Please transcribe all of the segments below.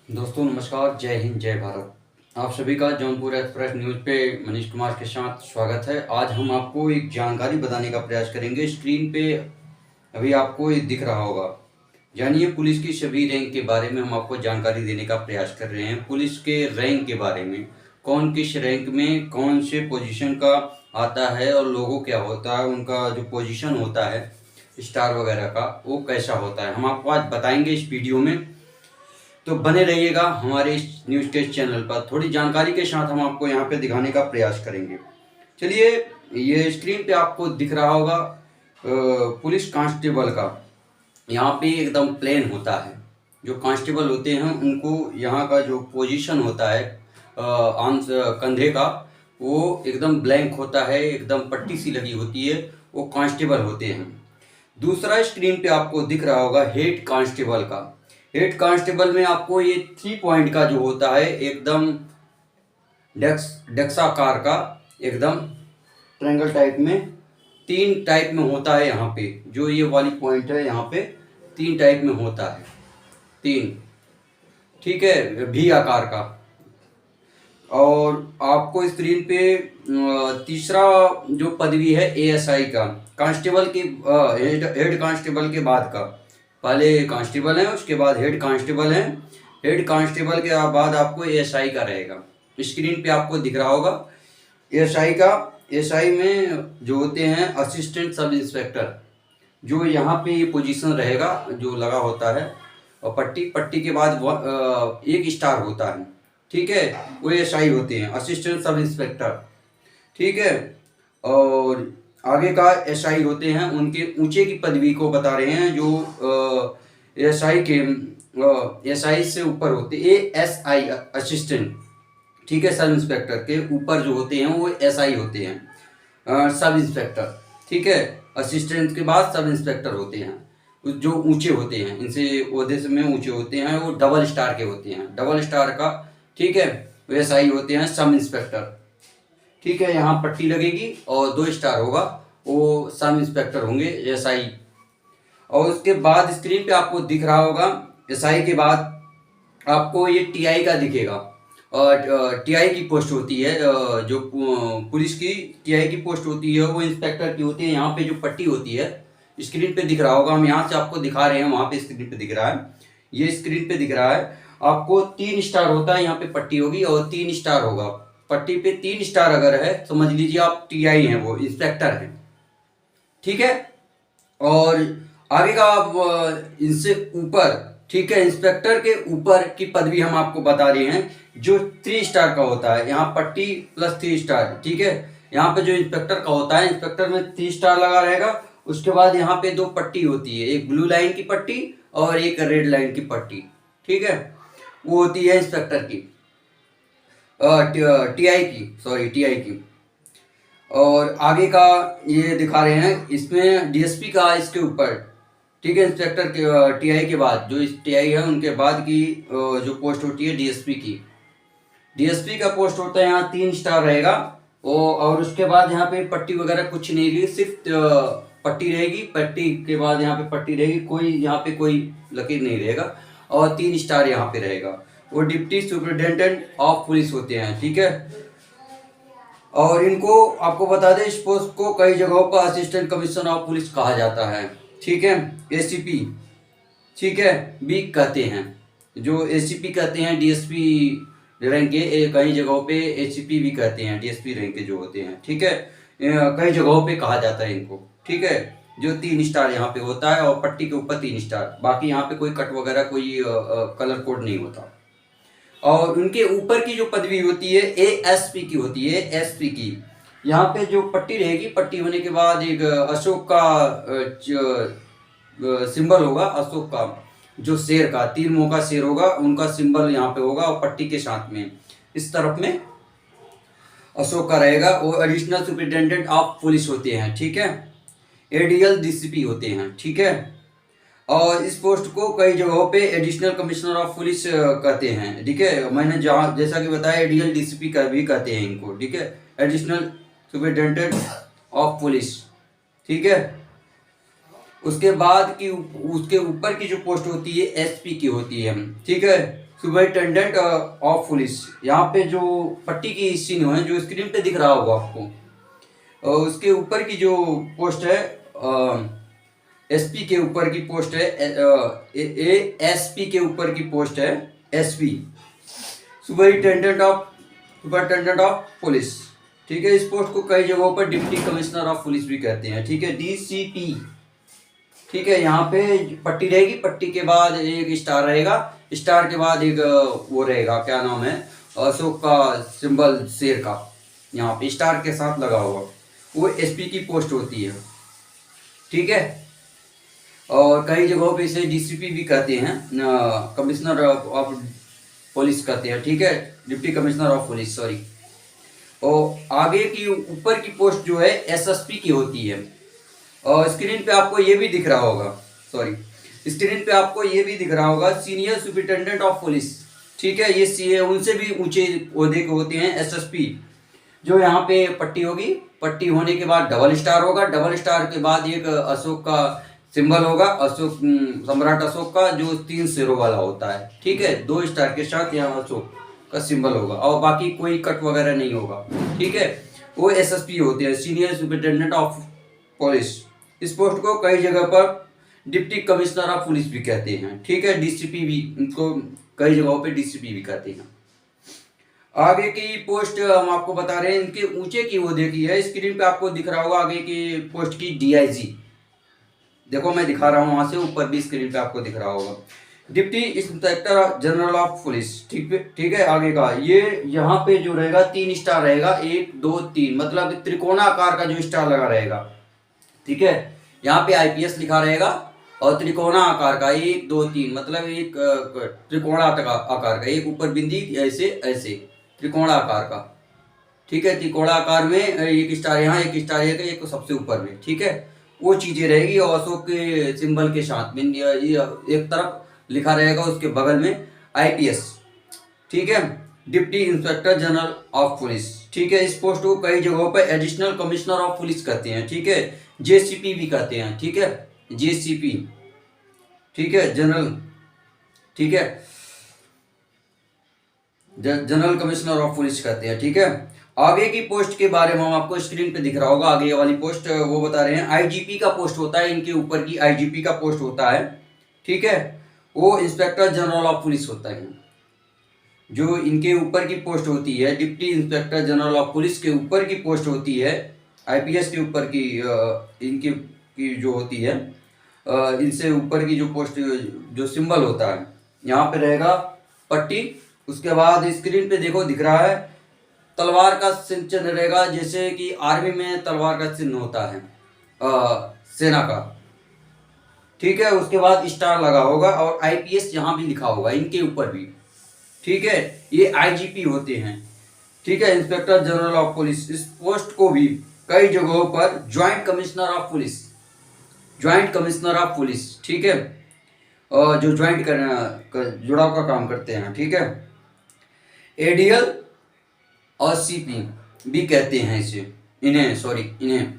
दोस्तों नमस्कार, जय हिंद, जय भारत। आप सभी का जौनपुर एक्सप्रेस न्यूज़ पे मनीष कुमार के साथ स्वागत है। आज हम आपको एक जानकारी बताने का प्रयास करेंगे। स्क्रीन पे अभी आपको ये दिख रहा होगा। जानिए पुलिस की सभी रैंक के बारे में हम आपको जानकारी देने का प्रयास कर रहे हैं। पुलिस के रैंक के बारे में, कौन किस रैंक में कौन से पोजीशन का आता है और लोगो क्या होता है, उनका जो पोजीशन होता है स्टार वगैरह का, वो कैसा होता है, हम आपको आज बताएंगे इस वीडियो में। तो बने रहिएगा हमारे इस न्यूज़ टेस्ट चैनल पर। थोड़ी जानकारी के साथ हम आपको यहाँ पे दिखाने का प्रयास करेंगे। चलिए, ये स्क्रीन पे आपको दिख रहा होगा पुलिस कांस्टेबल का। यहाँ पे एकदम प्लेन होता है। जो कांस्टेबल होते हैं उनको यहाँ का जो पोजीशन होता है आर्म्स कंधे का, वो एकदम ब्लैंक होता है, एकदम पट्टी सी लगी होती है, वो कांस्टेबल होते हैं। दूसरा स्क्रीन पे आपको दिख रहा होगा हेड कांस्टेबल का। हेड कांस्टेबल में आपको ये 3 पॉइंट का जो होता है, एकदम डेक्साकार का, एकदम ट्रायंगल टाइप में 3 टाइप में होता है। यहाँ पे जो ये वाली पॉइंट है, यहाँ पे 3 टाइप में होता है, 3, ठीक है, भी आकार का। और आपको स्क्रीन पे तीसरा जो पदवी है एएसआई का, कांस्टेबल के हेड कांस्टेबल के बाद का। पहले कांस्टेबल है, उसके बाद हेड कांस्टेबल है, हेड कांस्टेबल के बाद आपको एएसआई का रहेगा। स्क्रीन पे आपको दिख रहा होगा एएसआई का। एएसआई में जो होते हैं असिस्टेंट सब इंस्पेक्टर, जो यहाँ पे ये पोजीशन रहेगा जो लगा होता है, और पट्टी पट्टी के बाद एक स्टार होता है, ठीक है, वो एएसआई होते हैं, असिस्टेंट सब इंस्पेक्टर, ठीक है। और आगे का एसआई होते हैं, उनके ऊंचे की पदवी को बता रहे हैं, जो एसआई के एसआई से ऊपर होते, एएसआई असिस्टेंट, ठीक है, सब इंस्पेक्टर के ऊपर जो होते हैं वो एसआई होते हैं, सब इंस्पेक्टर, ठीक है। असिस्टेंट के बाद सब इंस्पेक्टर होते हैं, जो ऊंचे होते हैं, इनसे ओहदे में ऊंचे होते हैं, वो डबल स्टार के होते हैं, डबल स्टार का, ठीक है, वो एसआई होते हैं, सब इंस्पेक्टर, ठीक है। यहाँ पट्टी लगेगी और 2 स्टार होगा, वो सब इंस्पेक्टर होंगे एसआई। और उसके बाद स्क्रीन पे आपको दिख रहा होगा एसआई के बाद आपको ये टीआई का दिखेगा। और टीआई की पोस्ट होती है, जो पुलिस की टीआई की पोस्ट होती है वो इंस्पेक्टर की होती है। यहाँ पे जो पट्टी होती है स्क्रीन पे दिख रहा होगा, हम यहाँ से आपको दिखा रहे हैं, वहाँ पे स्क्रीन पे दिख रहा है, ये स्क्रीन पे दिख रहा है आपको। 3 स्टार होता है, यहाँ पे पट्टी होगी और 3 स्टार होगा। पट्टी पे 3 स्टार अगर है, समझ लीजिए आप टीआई हैं, वो इंस्पेक्टर हैं, ठीक है। और आगे का आप इनसे ऊपर, ठीक है, इंस्पेक्टर के ऊपर की पदवी हम आपको बता रहे हैं, जो 3 स्टार का होता है। यहाँ पट्टी प्लस 3 स्टार, ठीक है। यहाँ पे जो इंस्पेक्टर का होता है, इंस्पेक्टर में 3 स्टार लगा रहेगा। उसके बाद यहाँ पे 2 पट्टी होती है, एक ब्लू लाइन की पट्टी और एक रेड लाइन की पट्टी, ठीक है, वो होती है इंस्पेक्टर की, टीआई की, सॉरी टीआई की। और आगे का ये दिखा रहे हैं, इसमें डीएसपी का इसके ऊपर, ठीक है, इंस्पेक्टर के टीआई के बाद, जो इस टीआई है उनके बाद की जो पोस्ट होती है डीएसपी की, डीएसपी का पोस्ट होता है, यहाँ 3 स्टार रहेगा। और उसके बाद यहाँ पे पट्टी वगैरह कुछ नहीं रहेगी, सिर्फ पट्टी रहेगी, पट्टी के बाद यहाँ पे पट्टी रहेगी, कोई यहाँ पे कोई लकीर नहीं रहेगा, और 3 स्टार यहाँ पे रहेगा। वो डिप्टी सुपरिटेंडेंट ऑफ पुलिस होते हैं, ठीक है। और इनको आपको बता दें, इस पोस्ट को कई जगहों पर असिस्टेंट कमिश्नर ऑफ पुलिस कहा जाता है, ठीक है, एसीपी, ठीक है, भी कहते हैं, जो एसीपी कहते हैं, डीएसपी रैंक के, कई जगहों पे एसीपी भी कहते हैं, डीएसपी रैंक के जो होते हैं, ठीक है, कई जगहों पे कहा जाता है इनको, ठीक है। जो 3 स्टार यहाँ पे होता है और पट्टी के ऊपर 3 स्टार, बाकी यहाँ पे कोई कट वगैरह, कोई कलर कोड नहीं होता। और उनके ऊपर की जो पदवी होती है एएसपी की होती है, एसपी की। यहाँ पे जो पट्टी रहेगी, पट्टी होने के बाद एक अशोक का सिंबल होगा, अशोक का, जो शेर का, 3 मुंह का शेर होगा, उनका सिंबल यहाँ पे होगा, और पट्टी के साथ में इस तरफ में अशोक का रहेगा। वो एडिशनल सुपरिटेंडेंट ऑफ पुलिस होते हैं, ठीक है, एडीएल डीसीपी होते हैं, ठीक है। और इस पोस्ट को कई जगहों पे एडिशनल कमिश्नर ऑफ पुलिस कहते हैं, ठीक है। मैंने जहाँ जैसा कि बताया, एडीएल डीसीपी का भी कहते हैं इनको, ठीक है, एडिशनल सुपरिटेंडेंट ऑफ पुलिस, ठीक है। उसके बाद की उसके ऊपर की जो पोस्ट होती है एसपी की होती है, ठीक है, सुपरिटेंडेंट ऑफ पुलिस। यहाँ पे जो पट्टी की सीन है जो स्क्रीन पे दिख रहा होगा आपको, उसके ऊपर की जो पोस्ट है एसपी के ऊपर की पोस्ट है, एसपी के ऊपर की पोस्ट है एसपी, सुपरिटेंडेंट ऑफ पुलिस। ठीक है, इस पोस्ट को कई जगहों पर डिप्टी कमिश्नर ऑफ पुलिस भी कहते हैं। ठीक है, डीसीपी। ठीक है, यहाँ पे पट्टी रहेगी, पट्टी के बाद एक स्टार रहेगा, स्टार के बाद एक वो रहेगा, क्या नाम है, अशोक का सिंबल, शेर का, यहाँ पे स्टार के साथ लगा हुआ, वो एसपी की पोस्ट होती है। ठीक है, और कई जगहों पे इसे डीसीपी भी कहते हैं, कमिश्नर ऑफ पुलिस कहते हैं। ठीक है, deputy commissioner of police, sorry. और आगे की ऊपर की पोस्ट जो है एसएसपी की होती है। और स्क्रीन पे आपको ये भी दिख रहा होगा, सॉरी, स्क्रीन पे आपको ये भी दिख रहा होगा सीनियर सुपरिटेंडेंट ऑफ पुलिस। ठीक है, ये सीए उनसे भी ऊंचे ओहदे के होते हैं एसएसपी। जो यहाँ पे पट्टी होगी, पट्टी होने के बाद डबल स्टार होगा, डबल स्टार के बाद एक अशोक का सिंबल होगा, अशोक, सम्राट अशोक का, जो 3 शेरों वाला होता है। ठीक है, 2 स्टार के साथ यहाँ अशोक का सिंबल होगा, और बाकी कोई कट वगैरह नहीं होगा। ठीक है, वो एसएसपी होते हैं, सीनियर सुपरिटेंडेंट ऑफ पुलिस। इस पोस्ट को कई जगह पर डिप्टी कमिश्नर ऑफ पुलिस भी कहते हैं। ठीक है, डीसीपी भी, इनको कई जगहों पे डीसीपी भी कहते हैं। आगे की पोस्ट हम आपको बता रहे हैं, इनके ऊंचे की वो देखी है, स्क्रीन पे आपको दिख रहा होगा आगे की पोस्ट की डीआईजी। देखो मैं दिखा रहा हूँ, वहां से ऊपर भी स्क्रीन पे आपको दिख रहा होगा, deputy inspector general of police. ठीक है, आगे का ये यहाँ पे जो रहेगा 3 स्टार रहेगा, 1 2 3, मतलब त्रिकोणाकार का जो स्टार लगा रहेगा। ठीक है, यहाँ पे आईपीएस लिखा रहेगा, और त्रिकोणा आकार का 1 2 3, मतलब एक त्रिकोणा आकार का, एक ऊपर बिंदी, ऐसे ऐसे त्रिकोणा आकार का। ठीक है, त्रिकोणा आकार में एक स्टार यहाँ, एक स्टार एक सबसे ऊपर में। ठीक है, वो चीजें रहेगी, और अशोक के सिंबल के साथ में एक तरफ लिखा रहेगा, उसके बगल में आईपीएस। ठीक है, deputy inspector general of police. ठीक है, इस पोस्ट को कई जगहों पर एडिशनल कमिश्नर ऑफ पुलिस कहते हैं। ठीक है, जेसीपी भी कहते हैं। ठीक है, जेसीपी। ठीक है, जनरल, ठीक है, जनरल कमिश्नर ऑफ पुलिस कहते हैं। ठीक है, आगे की पोस्ट के बारे में हम आपको स्क्रीन पे दिख रहा होगा, आगे वाली पोस्ट वो बता रहे हैं, आईजीपी का पोस्ट होता है, इनके ऊपर की आईजीपी का पोस्ट होता है। ठीक है, वो इंस्पेक्टर जनरल ऑफ पुलिस होता है। जो इनके ऊपर की पोस्ट होती है, deputy inspector general of police के ऊपर की पोस्ट होती है, आईपीएस के ऊपर की इनकी की जो होती है, इनसे ऊपर की जो पोस्ट, जो सिंबल होता है, यहाँ पे रहेगा पट्टी। उसके बाद स्क्रीन पे देखो दिख रहा है तलवार का चिन्ह रहेगा, जैसे कि आर्मी में तलवार का चिन्ह होता है सेना का। ठीक है, उसके बाद स्टार लगा होगा, और आईपीएस यहाँ भी लिखा होगा इनके ऊपर भी। ठीक है, ये आईजीपी होते हैं। ठीक है, इंस्पेक्टर जनरल ऑफ पुलिस। इस पोस्ट को भी कई जगहों पर joint commissioner of police, joint commissioner of police, ठीक है, और जो ज्वाइंट जुड़ाव का काम करते हैं। ठीक है, एडीएल और सीपी भी कहते हैं इन्हें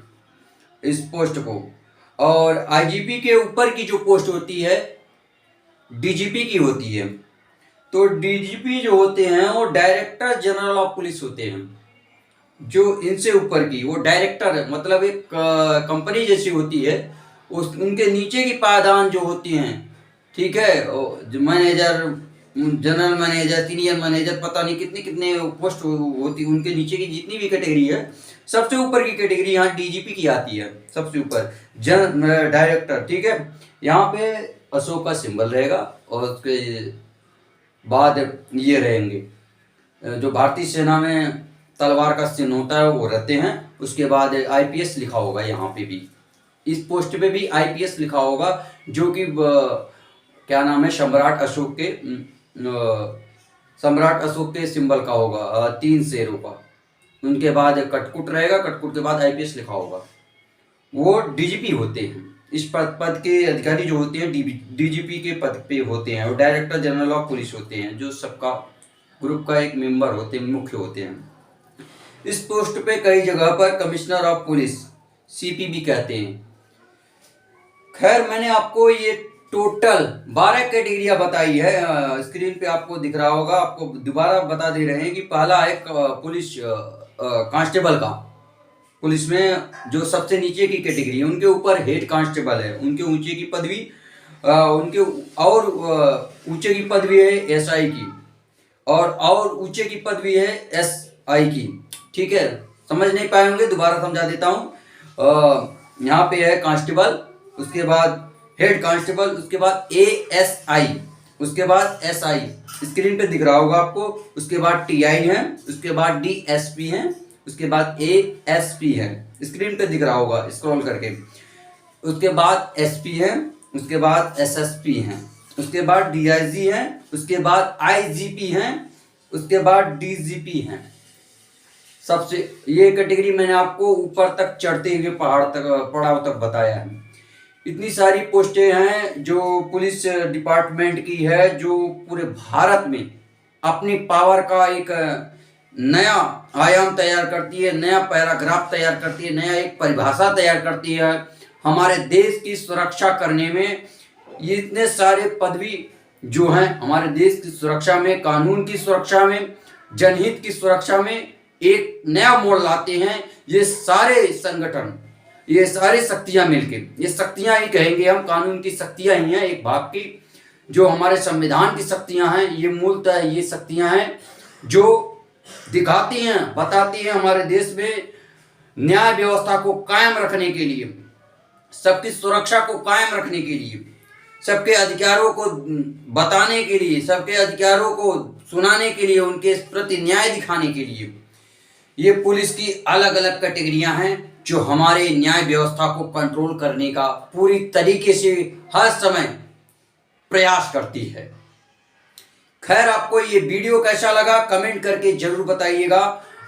इस पोस्ट को। और आईजीपी के ऊपर की जो पोस्ट होती है डीजीपी की होती है। तो डीजीपी जो होते हैं वो डायरेक्टर जनरल ऑफ पुलिस होते हैं। जो इनसे ऊपर की वो डायरेक्टर, मतलब एक कंपनी जैसी होती है, उस उनके नीचे की पायदान जो होती हैं, ठीक है, जो manager, general manager, senior manager, पता नहीं कितने कितने पोस्ट होती, उनके नीचे की जितनी भी कैटेगरी है, सबसे ऊपर की कैटेगरी यहाँ डीजीपी की आती है, सबसे ऊपर डायरेक्टर। ठीक है, यहाँ पे अशोक का सिंबल रहेगा, और उसके बाद ये रहेंगे जो भारतीय सेना में तलवार का चिन्ह होता है वो रहते हैं। उसके बाद आईपीएस लिखा होगा, यहाँ पे भी इस पोस्ट पे भी आईपीएस लिखा होगा, जो कि क्या नाम है, सम्राट अशोक के सिंबल का होगा, 3 शेरों का। उनके बाद कटकुट रहेगा, कटकुट के बाद आईपीएस लिखा होगा। वो डीजीपी होते हैं। इस पद के अधिकारी जो होते हैं डीजीपी के पद पे होते हैं, और डायरेक्टर जनरल ऑफ पुलिस होते हैं, जो सबका ग्रुप का एक मेंबर होते हैं, मुख्य होते हैं। इस पोस्ट पे कई जगह पर कमिश्नर ऑफ पुलिस, सीपी भी कहते हैं। खैर, मैंने आपको ये टोटल 12 कैटेगरियां बताई है। स्क्रीन पे आपको दिख रहा होगा, आपको दोबारा बता दे रहे हैं कि पहला है पुलिस कांस्टेबल का। पुलिस में जो सबसे नीचे की कैटेगरी है उनके ऊपर हेड कांस्टेबल है, उनके ऊंचे की पदवी उनके और ऊंचे की पदवी है एसआई की, और ऊंचे की पदवी है एसआई की। ठीक है, समझ नहीं पाए होंगे, दोबारा समझा देता हूँ। यहाँ पे है कांस्टेबल, उसके बाद हेड कांस्टेबल, उसके बाद एएसआई, उसके बाद एसआई, स्क्रीन पे दिख रहा होगा आपको। उसके बाद टीआई है, उसके बाद डीएसपी है, उसके बाद एएसपी है, स्क्रीन पे दिख रहा होगा स्क्रॉल करके। उसके बाद एसपी है, उसके बाद एसएसपी है, उसके बाद डीआईजी है, उसके बाद आईजीपी है, उसके बाद डीजीपी है। सबसे ये कैटेगरी मैंने आपको ऊपर तक चढ़ते हुए पड़ाव तक बताया है। इतनी सारी पोस्टें हैं जो पुलिस डिपार्टमेंट की है, जो पूरे भारत में अपनी पावर का एक नया आयाम तैयार करती है, नया पैराग्राफ तैयार करती है, नया एक परिभाषा तैयार करती है हमारे देश की सुरक्षा करने में। ये इतने सारे पदवी जो हैं हमारे देश की सुरक्षा में, कानून की सुरक्षा में, जनहित की सुरक्षा में एक नया मोड़ लाते हैं। ये सारे संगठन, ये सारी शक्तियां मिलके, ये शक्तियां ही कहेंगे हम, कानून की शक्तियां ही हैं एक भाग की, जो हमारे संविधान की शक्तियां हैं। ये मूलतः ये शक्तियां हैं जो दिखाती हैं, बताती हैं हमारे देश में न्याय व्यवस्था को कायम रखने के लिए, सबकी सुरक्षा को कायम रखने के लिए, सबके अधिकारों को बताने के लिए, सबके अधिकारों को सुनाने के लिए, उनके प्रति न्याय दिखाने के लिए ये पुलिस की अलग अलग कैटेगरियां हैं जो हमारे न्याय व्यवस्था को कंट्रोल करने का पूरी तरीके से हर समय प्रयास करती है। खैर, आपको ये वीडियो कैसा लगा कमेंट करके जरूर बताइएगा।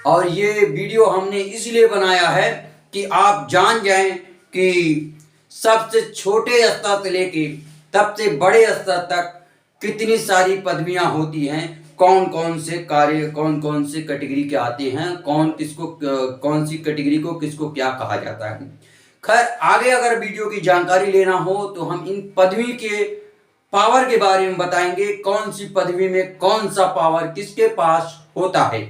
और ये वीडियो हमने इसलिए बनाया है कि आप जान जाएं कि सबसे छोटे स्तर से लेके सबसे बड़े स्तर तक कितनी सारी पदवियां होती हैं, कौन कौन से कार्य, कौन कौन से कैटेगरी के आते हैं, कौन सी कैटेगरी को किसको क्या कहा जाता है। खैर, आगे अगर वीडियो की जानकारी लेना हो तो हम इन पदवी के पावर के बारे में बताएंगे, कौन सी पदवी में कौन सा पावर किसके पास होता है।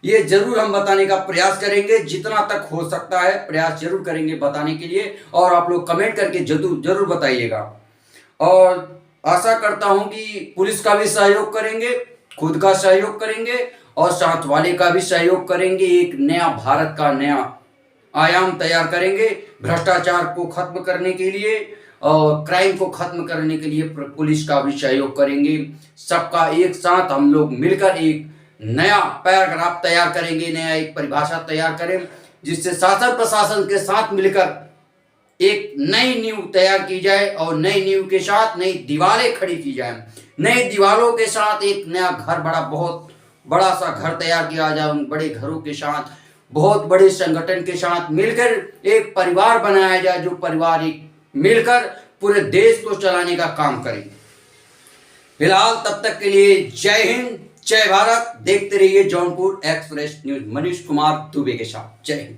ये जरूर हम बताने का प्रयास करेंगे, जितना तक हो सकता है प्रयास जरूर करेंगे बताने के लिए। और आप लोग कमेंट करके जरूर बताइएगा। और आशा करता हूं कि पुलिस का भी सहयोग करेंगे, खुद का सहयोग करेंगे और साथ वाले का भी सहयोग करेंगे। एक नया भारत का नया आयाम तैयार करेंगे, भ्रष्टाचार को खत्म करने के लिए और क्राइम को खत्म करने के लिए पुलिस का भी सहयोग करेंगे। सबका एक साथ हम लोग मिलकर एक नया पैराग्राफ तैयार करेंगे, नया एक परिभाषा तैयार करें, जिससे शासन प्रशासन के साथ मिलकर एक नई नींव तैयार की जाए और नई नींव के साथ नई दीवारें खड़ी की जाए। नई दीवारों के साथ एक नया घर, बहुत बड़ा सा घर तैयार किया जाए। उन बड़े घरों के साथ, बहुत बड़े संगठन के साथ मिलकर एक परिवार बनाया जाए, जो परिवार एक मिलकर पूरे देश को चलाने का काम करे। फिलहाल तब तक के लिए जय हिंद, जय भारत। देखते रहिए जौनपुर एक्सप्रेस न्यूज। मनीष कुमार दुबे के साथ। जय हिंद।